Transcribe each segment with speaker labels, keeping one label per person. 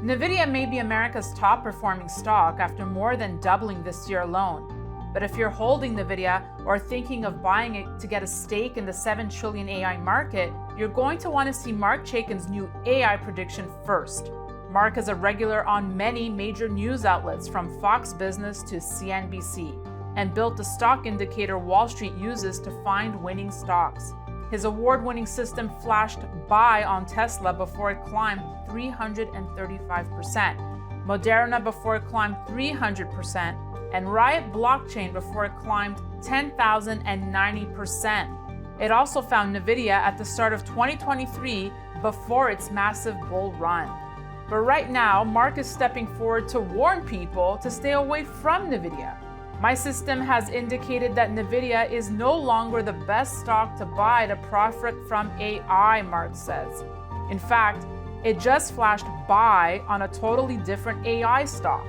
Speaker 1: NVIDIA may be America's top performing stock after more than doubling this year alone. But if you're holding NVIDIA or thinking of buying it to get a stake in the 7 trillion AI market, you're going to want to see Mark Chaikin's new AI prediction first. Mark is a regular on many major news outlets from Fox Business to CNBC and built the stock indicator Wall Street uses to find winning stocks. His award-winning system flashed buy on Tesla before it climbed 335%, Moderna before it climbed 300%, and Riot Blockchain before it climbed 10,090%. It also found NVIDIA at the start of 2023 before its massive bull run. But right now, Mark is stepping forward to warn people to stay away from NVIDIA. My system has indicated that NVIDIA is no longer the best stock to buy to profit from AI, Mark says. In fact, it just flashed buy on a totally different AI stock.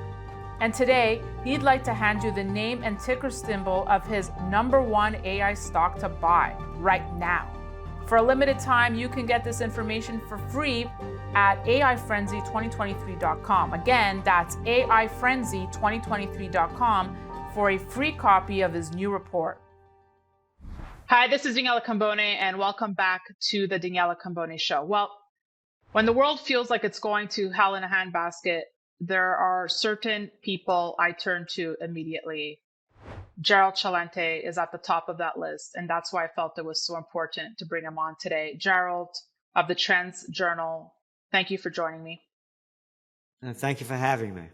Speaker 1: And today, he'd like to hand you the name and ticker symbol of his #1 AI stock to buy right now. For a limited time, you can get this information for free at aifrenzy2023.com. Again, that's aifrenzy2023.com for a free copy of his new report. Hi, this is Daniela Cambone, and welcome back to the Daniela Cambone Show. Well, when the world feels like it's going to hell in a handbasket, there are certain people I turn to immediately. Gerald Celente is at the top of that list, and that's why I felt it was so important to bring him on today. Gerald of the Trends Journal, thank you for joining me.
Speaker 2: Thank you for having me.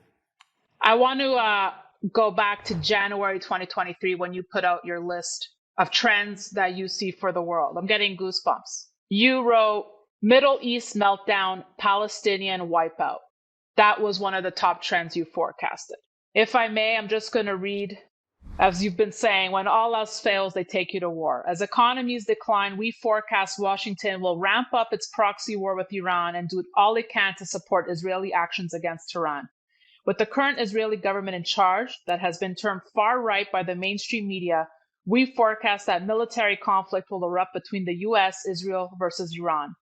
Speaker 1: I want to go back to January 2023 when you put out your list of trends that you see for the world. I'm getting goosebumps. You wrote Middle East meltdown, Palestinian wipeout. That was one of the top trends you forecasted. If I may, I'm just going to read, as you've been saying, when all else fails, they take you to war. As economies decline, we forecast Washington will ramp up its proxy war with Iran and do all it can to support Israeli actions against Tehran. With the current Israeli government in charge, that has been termed far-right by the mainstream media, we forecast that military conflict will erupt between the US, Israel versus Iran.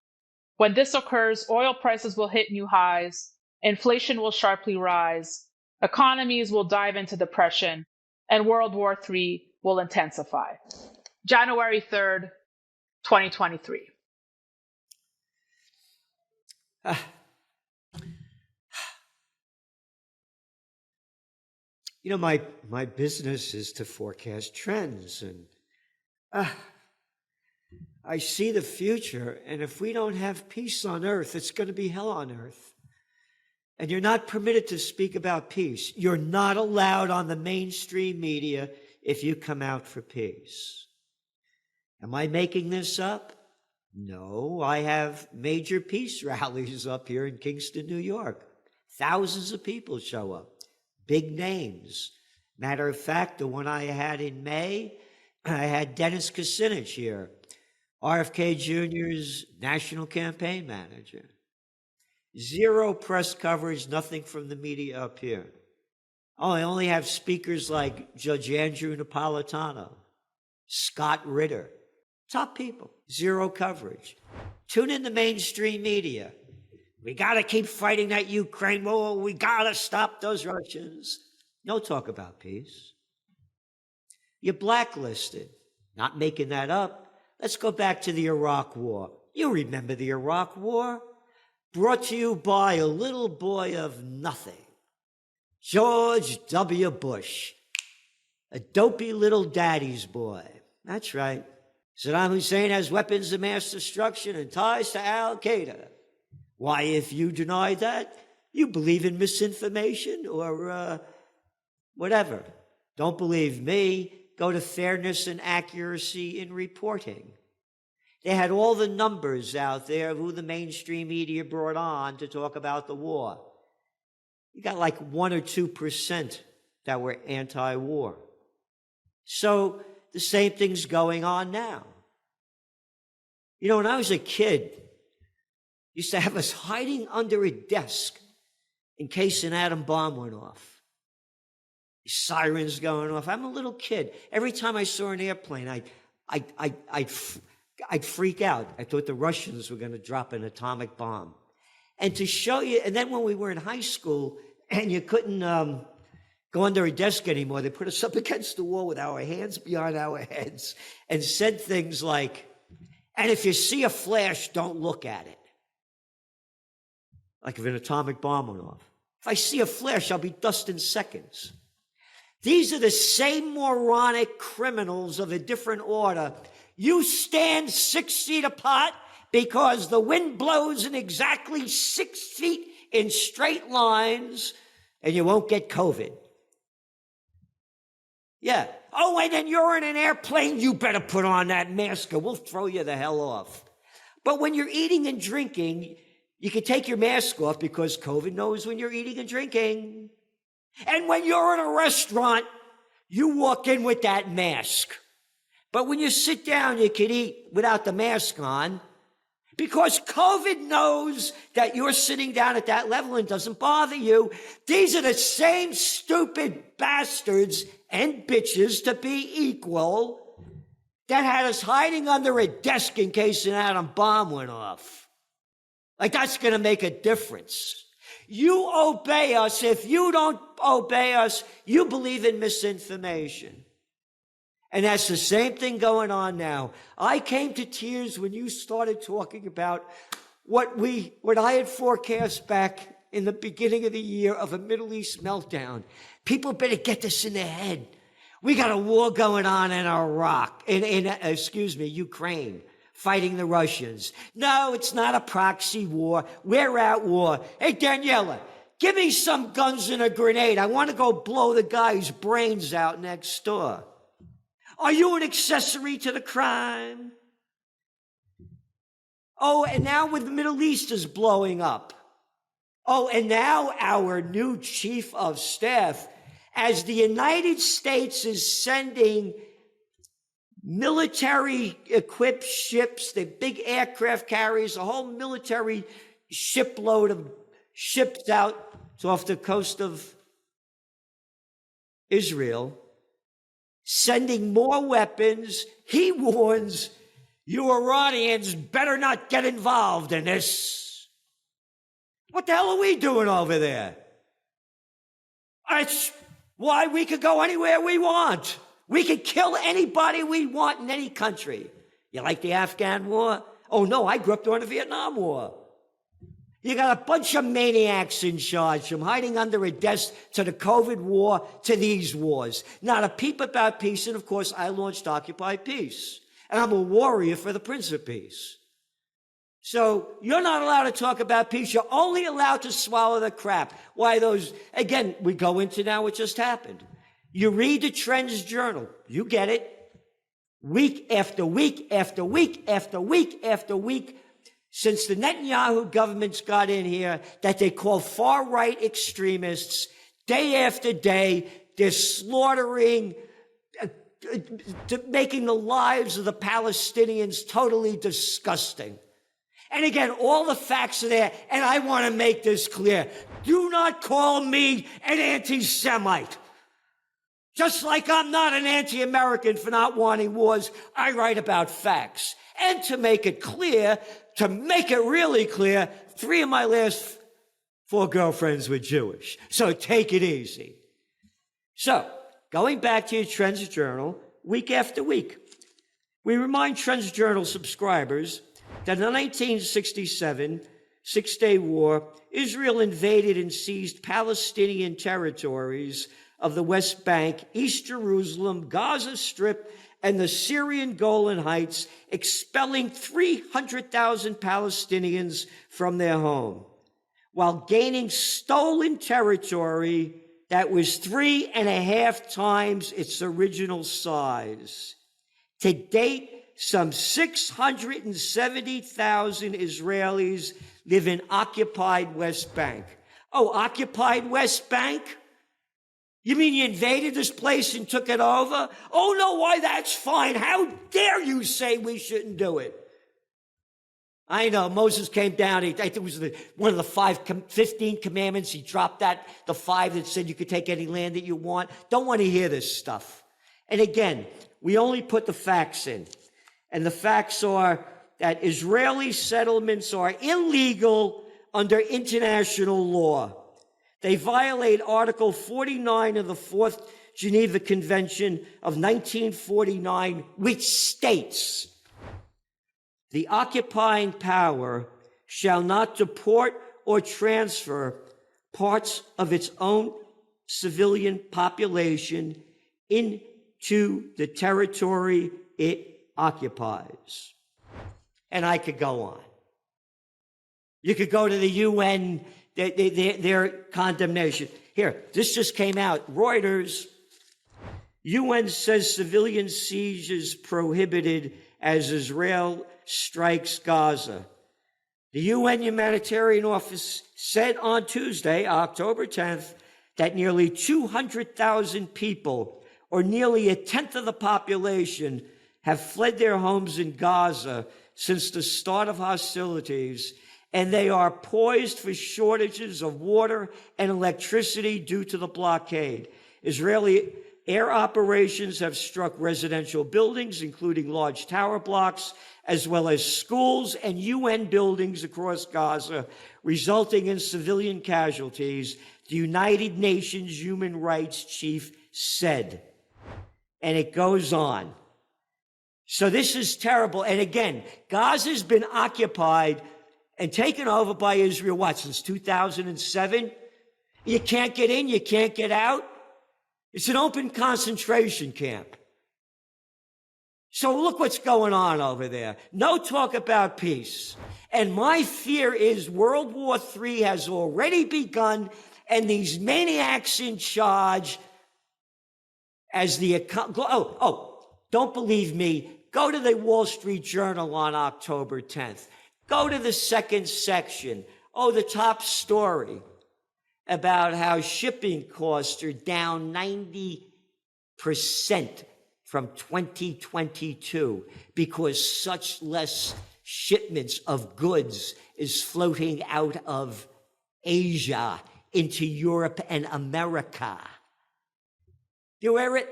Speaker 1: When this occurs, oil prices will hit new highs, inflation will sharply rise, economies will dive into depression, and World War III will intensify. January 3rd, 2023.
Speaker 2: You know, my business is to forecast trends, and I see the future, and if we don't have peace on earth, it's going to be hell on earth. And you're not permitted to speak about peace. You're not allowed on the mainstream media if you come out for peace. Am I making this up? No, I have major peace rallies up here in Kingston, New York. Thousands of people show up. Big names. Matter of fact, the one I had in May, I had Dennis Kucinich here, RFK Jr.'s national campaign manager. Zero press coverage, nothing from the media up here. Oh, I only have speakers like Judge Andrew Napolitano, Scott Ritter, top people. Zero coverage. Tune in the mainstream media. We got to keep fighting that Ukraine war. We got to stop those Russians. No talk about peace. You're blacklisted. Not making that up. Let's go back to the Iraq war. You remember the Iraq war? Brought to you by a little boy of nothing, George W. Bush, a dopey little daddy's boy. That's right. Saddam Hussein has weapons of mass destruction and ties to Al-Qaeda. Why, if you deny that, you believe in misinformation or whatever. Don't believe me, go to fairness and accuracy in reporting. They had all the numbers out there of who the mainstream media brought on to talk about the war. You got like 1 or 2% that were anti-war. So the same thing's going on now. You know, when I was a kid, used to have us hiding under a desk in case an atom bomb went off. Sirens going off. I'm a little kid. Every time I saw an airplane, I'd freak out. I thought the Russians were going to drop an atomic bomb. And to show you, and then when we were in high school and you couldn't go under a desk anymore, they put us up against the wall with our hands behind our heads and said things like, and if you see a flash, don't look at it. Like if an atomic bomb went off. If I see a flash, I'll be dust in seconds. These are the same moronic criminals of a different order. You stand 6 feet apart because the wind blows in exactly 6 feet in straight lines, and you won't get COVID. Yeah. Oh, and then you're in an airplane, you better put on that mask or we'll throw you the hell off. But when you're eating and drinking, you can take your mask off because COVID knows when you're eating and drinking. And when you're in a restaurant, you walk in with that mask. But when you sit down, you can eat without the mask on because COVID knows that you're sitting down at that level and doesn't bother you. These are the same stupid bastards and bitches, to be equal, that had us hiding under a desk in case an atom bomb went off. Like that's going to make a difference. You obey us. If you don't obey us, you believe in misinformation. And that's the same thing going on now. I came to tears when you started talking about what I had forecast back in the beginning of the year of a Middle East meltdown. People better get this in their head. We got a war going on in Ukraine, fighting the Russians. No, it's not a proxy war. We're at war. Hey, Daniela, give me some guns and a grenade. I want to go blow the guy's brains out next door. Are you an accessory to the crime? Oh, and now with the Middle East is blowing up. Oh, and now our new chief of staff, as the United States is sending military equipped ships, the big aircraft carriers, a whole military shipload of ships out off the coast of Israel, sending more weapons. He warns you Iranians better not get involved in this. What the hell are we doing over there? It's why we could go anywhere we want. We could kill anybody we want in any country. You like the Afghan war? Oh no, I grew up during the Vietnam War. You got a bunch of maniacs in charge, from hiding under a desk to the COVID war to these wars. Not a peep about peace, and of course I launched Occupy Peace. And I'm a warrior for the Prince of Peace. So you're not allowed to talk about peace. You're only allowed to swallow the crap. Why those, again, we go into now what just happened. You read the Trends Journal. You get it. Week after week after week after week after week, since the Netanyahu government's got in here, that they call far-right extremists, day after day, they're slaughtering, making the lives of the Palestinians totally disgusting. And again, all the facts are there, and I want to make this clear. Do not call me an anti-Semite. Just like I'm not an anti-American for not wanting wars, I write about facts. And to make it clear, to make it really clear, 3 of my last 4 girlfriends were Jewish. So take it easy. So, going back to your Trends Journal, week after week, we remind Trends Journal subscribers that in the 1967 Six-Day War, Israel invaded and seized Palestinian territories of the West Bank, East Jerusalem, Gaza Strip, and the Syrian Golan Heights, expelling 300,000 Palestinians from their home, while gaining stolen territory that was 3.5 times its original size. To date, some 670,000 Israelis live in occupied West Bank. Oh, occupied West Bank? You mean you invaded this place and took it over? Oh, no, why, that's fine. How dare you say we shouldn't do it? I know, Moses came down, I think it was one of the 15 commandments. He dropped the 5 that said you could take any land that you want. Don't want to hear this stuff. And again, we only put the facts in. And the facts are that Israeli settlements are illegal under international law. They violate Article 49 of the Fourth Geneva Convention of 1949, which states, the occupying power shall not deport or transfer parts of its own civilian population into the territory it occupies. And I could go on. You could go to the UN, their condemnation. Here, this just came out. Reuters, UN says civilian sieges prohibited as Israel strikes Gaza. The UN Humanitarian Office said on Tuesday, October 10th, that nearly 200,000 people, or nearly a tenth of the population, have fled their homes in Gaza since the start of hostilities, and they are poised for shortages of water and electricity due to the blockade. Israeli air operations have struck residential buildings, including large tower blocks, as well as schools and UN buildings across Gaza, resulting in civilian casualties, the United Nations Human Rights Chief said. And it goes on. So this is terrible. And again, Gaza's been occupied and taken over by Israel, what, since 2007? You can't get in, you can't get out. It's an open concentration camp. So look what's going on over there. No talk about peace. And my fear is World War III has already begun, and these maniacs in charge as the, don't believe me, go to the Wall Street Journal on October 10th. Go to the second section. The top story about how shipping costs are down 90% from 2022 because such less shipments of goods is floating out of Asia into Europe and America. You hear it?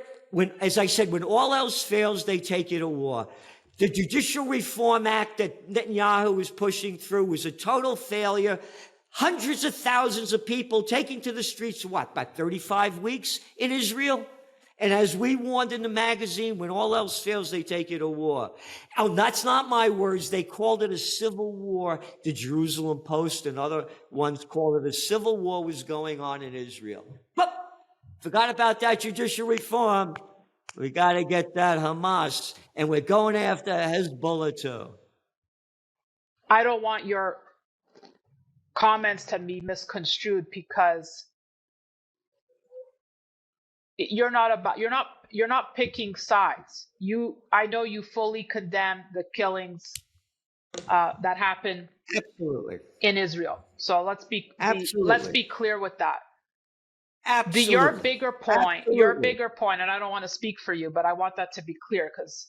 Speaker 2: As I said, when all else fails, they take you to war. The Judicial Reform Act that Netanyahu was pushing through was a total failure. Hundreds of thousands of people taking to the streets, about 35 weeks in Israel? And as we warned in the magazine, when all else fails, they take you to war. That's not my words. They called it a civil war. The Jerusalem Post and other ones called it a civil war was going on in Israel. But forgot about that judicial reform. We got to get that Hamas. And we're going after Hezbollah too.
Speaker 1: I don't want your comments to be misconstrued because you're not picking sides. I know you fully condemn the killings that happened
Speaker 2: Absolutely
Speaker 1: in Israel. So let's be clear with that.
Speaker 2: Absolutely.
Speaker 1: Your bigger point, and I don't want to speak for you, but I want that to be clear because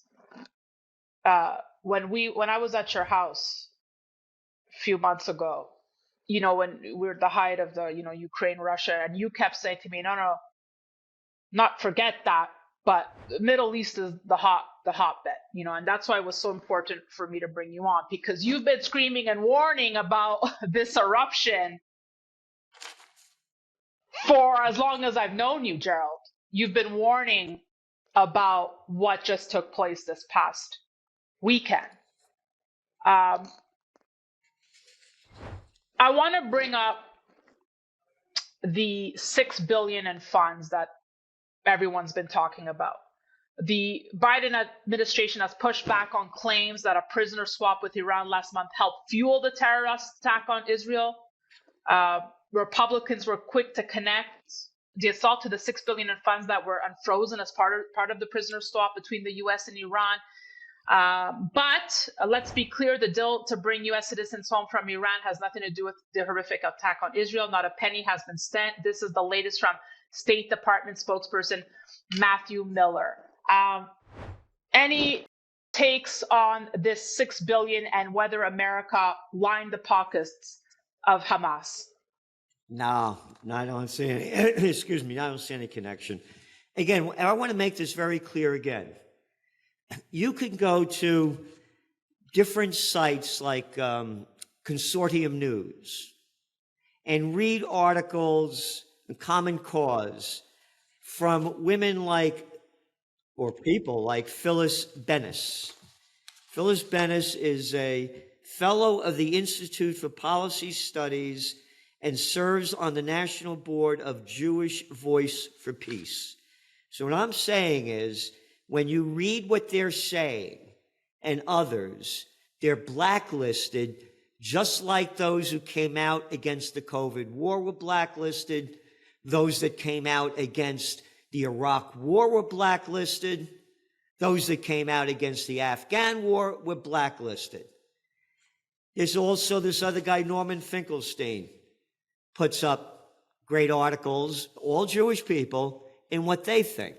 Speaker 1: when I was at your house a few months ago, when we were at the height of the Ukraine, Russia, and you kept saying to me, no, not forget that, but the Middle East is the hotbed, and that's why it was so important for me to bring you on, because you've been screaming and warning about this eruption for as long as I've known you, Gerald. You've been warning about what just took place this past weekend. I want to bring up the $6 billion in funds that everyone's been talking about. The Biden administration has pushed back on claims that a prisoner swap with Iran last month helped fuel the terrorist attack on Israel. Republicans were quick to connect the assault to the $6 billion in funds that were unfrozen as part of the prisoner swap between the U.S. and Iran. But let's be clear, the deal to bring U.S. citizens home from Iran has nothing to do with the horrific attack on Israel. Not a penny has been spent. This is the latest from State Department spokesperson Matthew Miller. Any takes on this $6 billion and whether America lined the pockets of Hamas?
Speaker 2: No, I don't see any. Excuse me, I don't see any connection. Again, I want to make this very clear again. You can go to different sites like Consortium News, and read articles in Common Cause from women like, or people like Phyllis Bennis. Phyllis Bennis is a fellow of the Institute for Policy Studies and serves on the National Board of Jewish Voice for Peace. So what I'm saying is, when you read what they're saying and others, they're blacklisted, just like those who came out against the COVID war were blacklisted, those that came out against the Iraq war were blacklisted, those that came out against the Afghan war were blacklisted. There's also this other guy, Norman Finkelstein, puts up great articles, all Jewish people, in what they think.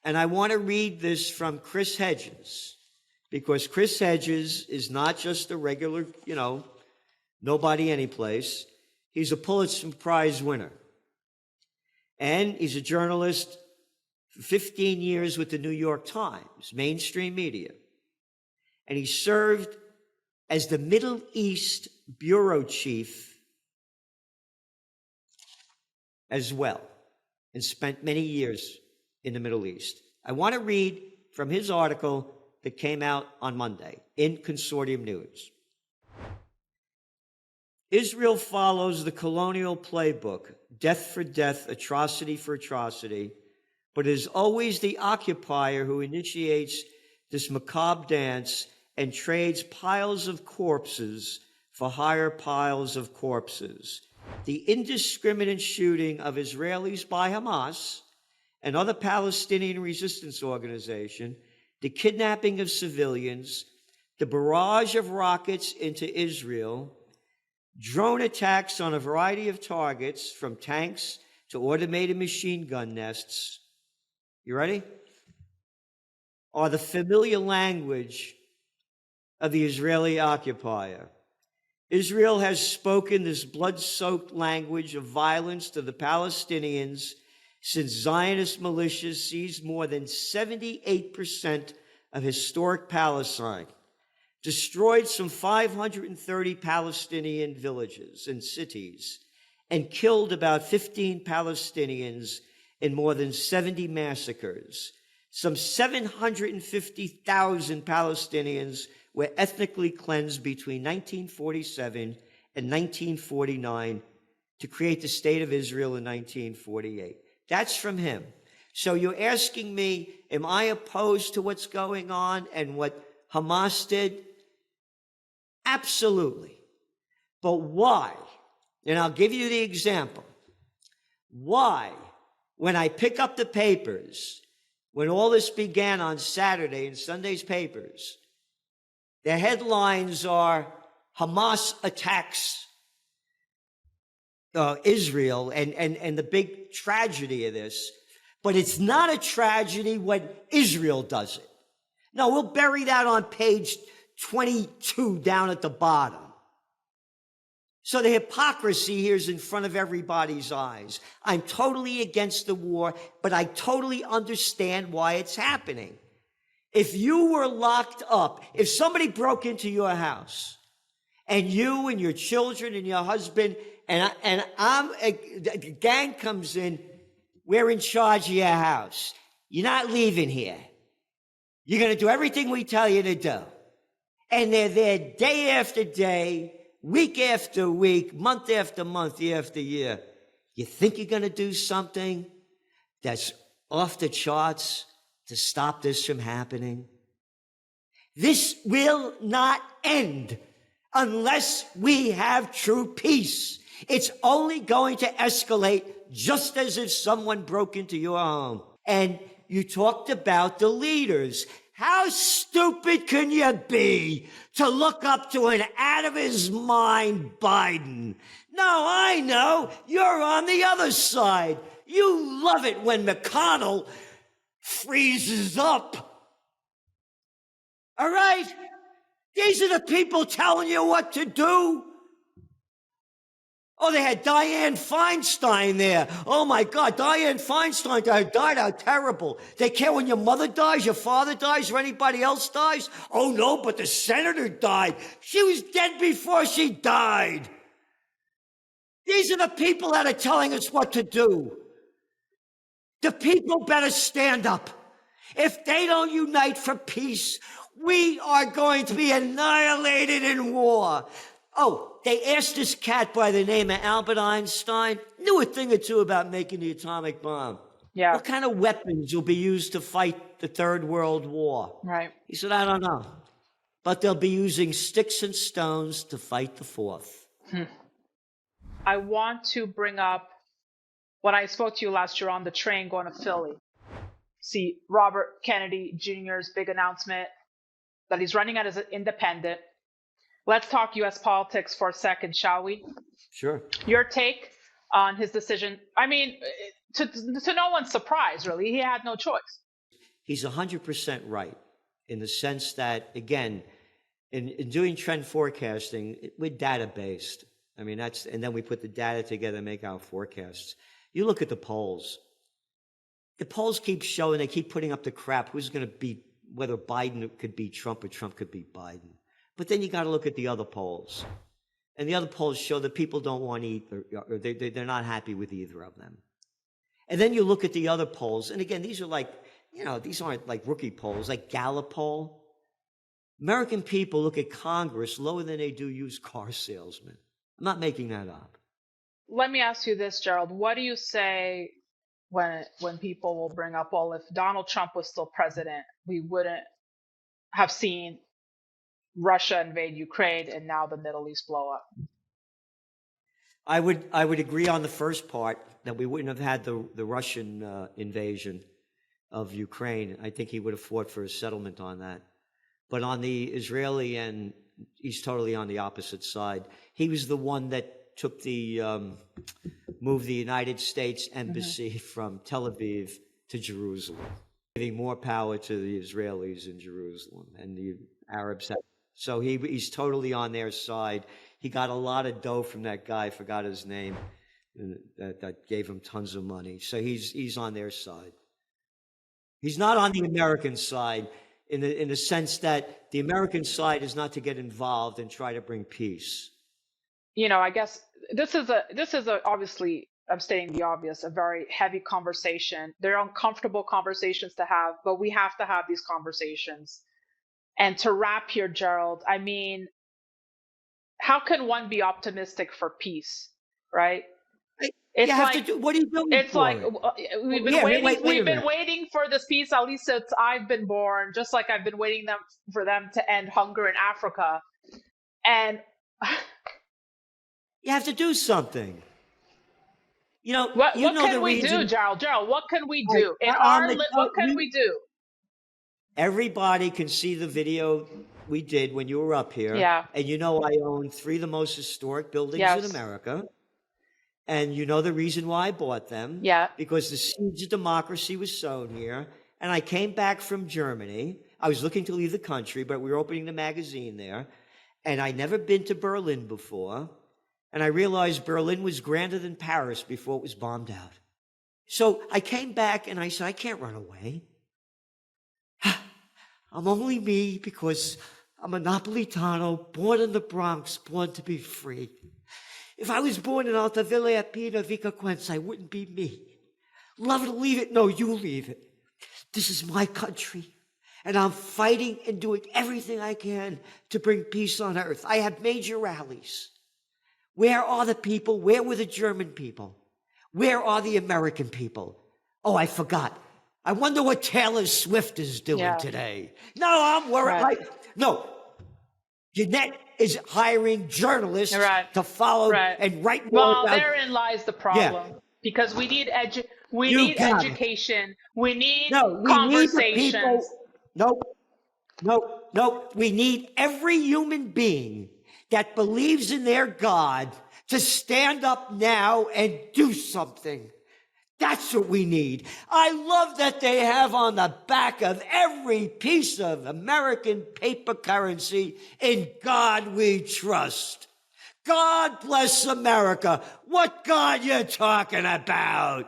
Speaker 2: And I want to read this from Chris Hedges, because Chris Hedges is not just a regular, nobody anyplace. He's a Pulitzer Prize winner. And he's a journalist for 15 years with the New York Times, mainstream media. And he served as the Middle East bureau chief as well, and spent many years in the Middle East. I want to read from his article that came out on Monday in Consortium News. Israel follows the colonial playbook, death for death, atrocity for atrocity, but it is always the occupier who initiates this macabre dance and trades piles of corpses for higher piles of corpses. The indiscriminate shooting of Israelis by Hamas and other Palestinian resistance organizations, the kidnapping of civilians, the barrage of rockets into Israel, drone attacks on a variety of targets, from tanks to automated machine gun nests, you ready? Are the familiar language of the Israeli occupier. Israel has spoken this blood-soaked language of violence to the Palestinians since Zionist militias seized more than 78% of historic Palestine, destroyed some 530 Palestinian villages and cities, and killed about 15 Palestinians in more than 70 massacres. Some 750,000 Palestinians were ethnically cleansed between 1947 and 1949 to create the State of Israel in 1948. That's from him. So you're asking me, am I opposed to what's going on and what Hamas did? Absolutely. But why? And I'll give you the example. Why, when I pick up the papers, when all this began on Saturday in Sunday's papers, the headlines are Hamas attacks Israel and the big tragedy of this. But it's not a tragedy when Israel does it. No, we'll bury that on page 22 down at the bottom. So the hypocrisy here is in front of everybody's eyes. I'm totally against the war, but I totally understand why it's happening. If you were locked up, if somebody broke into your house, and you and your children and your husband, the gang comes in, we're in charge of your house. You're not leaving here. You're going to do everything we tell you to do. And they're there day after day, week after week, month after month, year after year. You think you're going to do something that's off the charts to stop this from happening? This will not end unless we have true peace. It's only going to escalate, just as if someone broke into your home. And you talked about the leaders. How stupid can you be to look up to an out-of-his-mind Biden? No, I know. You're on the other side. You love it when McConnell freezes up. All right? These are the people telling you what to do. Oh, they had Dianne Feinstein there. Oh, my God, Dianne Feinstein died. How terrible. They care when your mother dies, your father dies, or anybody else dies? Oh, no, but the senator died. She was dead before she died. These are the people that are telling us what to do. The people better stand up. If they don't unite for peace, we are going to be annihilated in war. Oh, they asked this cat by the name of Albert Einstein, knew a thing or two about making the atomic bomb.
Speaker 1: Yeah.
Speaker 2: What kind of weapons will be used to fight the Third World War?
Speaker 1: Right.
Speaker 2: He said, I don't know. But they'll be using sticks and stones to fight the fourth.
Speaker 1: I want to bring up when I spoke to you last year on the train going to Philly. See Robert Kennedy Jr.'s big announcement that he's running as an independent. Let's talk U.S. politics for a second, shall we?
Speaker 2: Sure.
Speaker 1: Your take on his decision. I mean, to no one's surprise, really. He had no choice.
Speaker 2: He's 100% right in the sense that, again, in doing trend forecasting, we're data-based. I mean, and then we put the data together and make our forecasts. You look at the polls. The polls keep showing, they keep putting up the crap, who's going to beat, whether Biden could beat Trump or Trump could beat Biden. But then you got to look at the other polls. And the other polls show that people don't want either, or they're not happy with either of them. And then you look at the other polls, and again, these are like, these aren't like rookie polls, like Gallup poll. American people look at Congress lower than they do used car salesmen. I'm not making that up.
Speaker 1: Let me ask you this, Gerald. What do you say when people will bring up, well, if Donald Trump was still president, we wouldn't have seen Russia invade Ukraine and now the Middle East blow up?
Speaker 2: I would agree on the first part that we wouldn't have had the Russian invasion of Ukraine. I think he would have fought for a settlement on that. But on the Israeli end, he's totally on the opposite side. He was the one that took moved the United States embassy from Tel Aviv to Jerusalem, giving more power to the Israelis in Jerusalem, and the Arabs have. So he's totally on their side. He got a lot of dough from that guy, forgot his name, that gave him tons of money. So he's on their side. He's not on the American side in the sense that the American side is not to get involved and try to bring peace.
Speaker 1: I guess this is obviously, I'm stating the obvious, a very heavy conversation. They're uncomfortable conversations to have, but we have to have these conversations. And to wrap here, Gerald, I mean, how can one be optimistic for peace, right?
Speaker 2: It's what are you doing?
Speaker 1: It's
Speaker 2: for
Speaker 1: like
Speaker 2: it?
Speaker 1: we've been waiting for this peace at least since I've been born, just like I've been waiting for them to end hunger in Africa. And
Speaker 2: you have to do something.
Speaker 1: What can we do, Gerald? Gerald, what can we do? What can we do?
Speaker 2: Everybody can see the video we did when you were up here.
Speaker 1: Yeah.
Speaker 2: And I own 3 of the most historic buildings in America. And the reason why I bought them.
Speaker 1: Yeah.
Speaker 2: Because the seeds of democracy was sown here. And I came back from Germany. I was looking to leave the country, but we were opening the magazine there. And I'd never been to Berlin before. And I realized Berlin was grander than Paris before it was bombed out. So I came back and I said, I can't run away. I'm only me because I'm a Napolitano, born in the Bronx, born to be free. If I was born in Altavilla Pina Vicaquense, I wouldn't be me. Love it or leave it? No, you leave it. This is my country, and I'm fighting and doing everything I can to bring peace on earth. I have major rallies. Where are the people? Where were the German people? Where are the American people? Oh, I forgot. I wonder what Taylor Swift is doing today. No, I'm worried.
Speaker 1: Right.
Speaker 2: No. Jeanette is hiring journalists to follow and write more about.
Speaker 1: Therein lies the problem. Because we need education. We need conversations.
Speaker 2: No. We need every human being that believes in their God to stand up now and do something. That's what we need. I love that they have on the back of every piece of American paper currency, "In God we trust." God bless America. What God you talking about?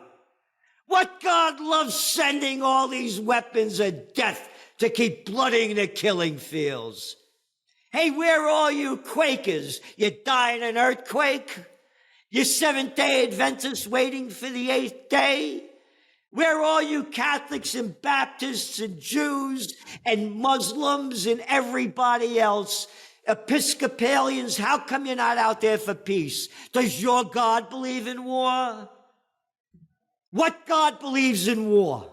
Speaker 2: What God loves sending all these weapons of death to keep blooding the killing fields? Hey, where are all you Quakers? You die in an earthquake? You Seventh-day Adventists waiting for the eighth day? Where are all you Catholics and Baptists and Jews and Muslims and everybody else? Episcopalians, how come you're not out there for peace? Does your God believe in war? What God believes in war?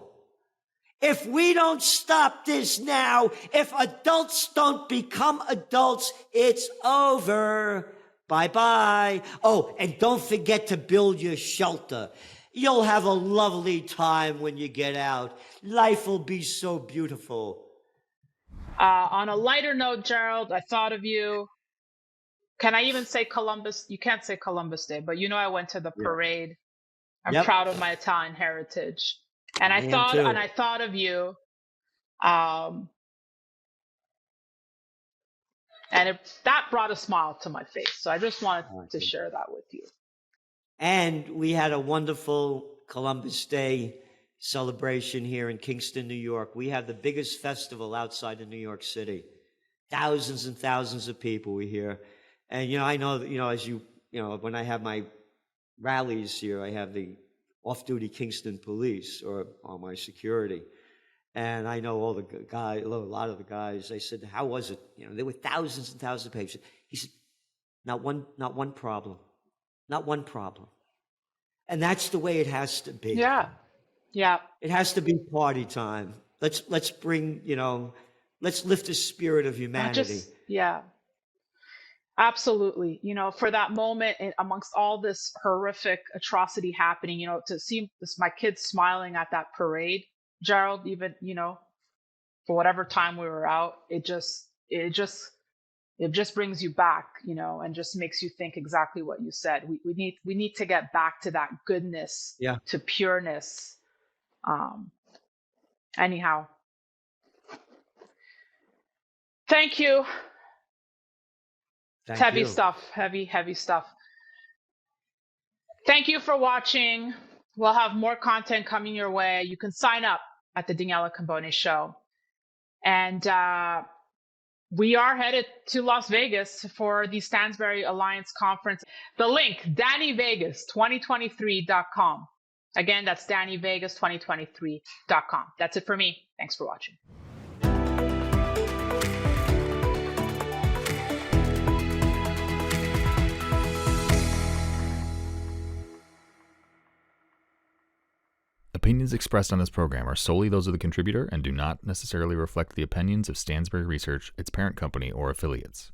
Speaker 2: If we don't stop this now, if adults don't become adults, it's over. Bye-bye. Oh, and don't forget to build your shelter. You'll have a lovely time when you get out. Life will be so beautiful.
Speaker 1: On a lighter note, Gerald, I thought of you. Can I even say Columbus? You can't say Columbus Day, but I went to the parade. I'm proud of my Italian heritage. And I thought of you. And that brought a smile to my face. So I just wanted to share that with you.
Speaker 2: And we had a wonderful Columbus Day celebration here in Kingston, New York. We have the biggest festival outside of New York City. Thousands and thousands of people were here. And, I know that, as when I have my rallies here, I have the off-duty Kingston police or my security. And I know all the guys, a lot of the guys, they said, how was it? There were thousands and thousands of patients. He said, not one problem. Not one problem. And that's the way it has to be.
Speaker 1: Yeah. Yeah.
Speaker 2: It has to be party time. Let's bring, let's lift the spirit of humanity.
Speaker 1: Absolutely. For that moment amongst all this horrific atrocity happening, to see my kids smiling at that parade, Gerald, even, for whatever time we were out, it just brings you back, and just makes you think exactly what you said. We need to get back to that goodness, to pureness. Anyhow, thank you. It's heavy stuff, heavy stuff. Thank you for watching. We'll have more content coming your way. You can sign up at the Daniela Cambone Show. And we are headed to Las Vegas for the Stansberry Alliance Conference. The link, DannyVegas2023.com. Again, that's DannyVegas2023.com. That's it for me. Thanks for watching.
Speaker 3: Opinions expressed on this program are solely those of the contributor and do not necessarily reflect the opinions of Stansberry Research, its parent company, or affiliates.